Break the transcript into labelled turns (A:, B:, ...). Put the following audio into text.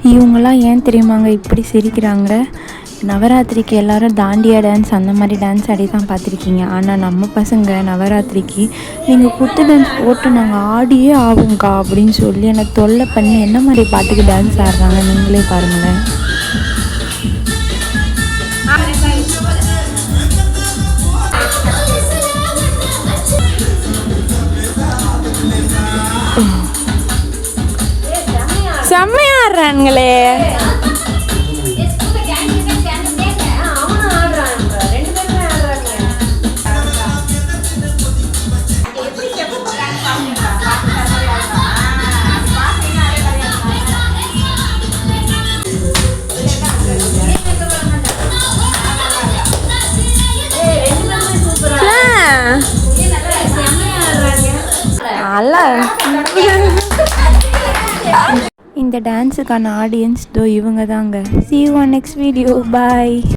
A: இவங்களாம் ஏன் தெரியுமாங்க இப்படி சிரிக்கிறாங்க? நவராத்திரிக்கு எல்லோரும் தாண்டியா டான்ஸ் அந்த மாதிரி டான்ஸ் ஆடி தான் பார்த்துருக்கீங்க. ஆனால் நம்ம பசங்க நவராத்திரிக்கு நீங்கள் குத்து டான்ஸ் போட்டு நாங்கள் ஆடியே ஆகும்க்கா அப்படின்னு சொல்லி என்னை தொல்லை பண்ணி என்ன மாதிரி பாட்டுக்கு டான்ஸ் ஆடுறாங்க நீங்களே பாருங்களேன். செம்மையா ஆடுறானுங்களே. இந்த டான்ஸுக்கான ஆடியன்ஸ் இவங்க தாங்க. See you on next video. Bye.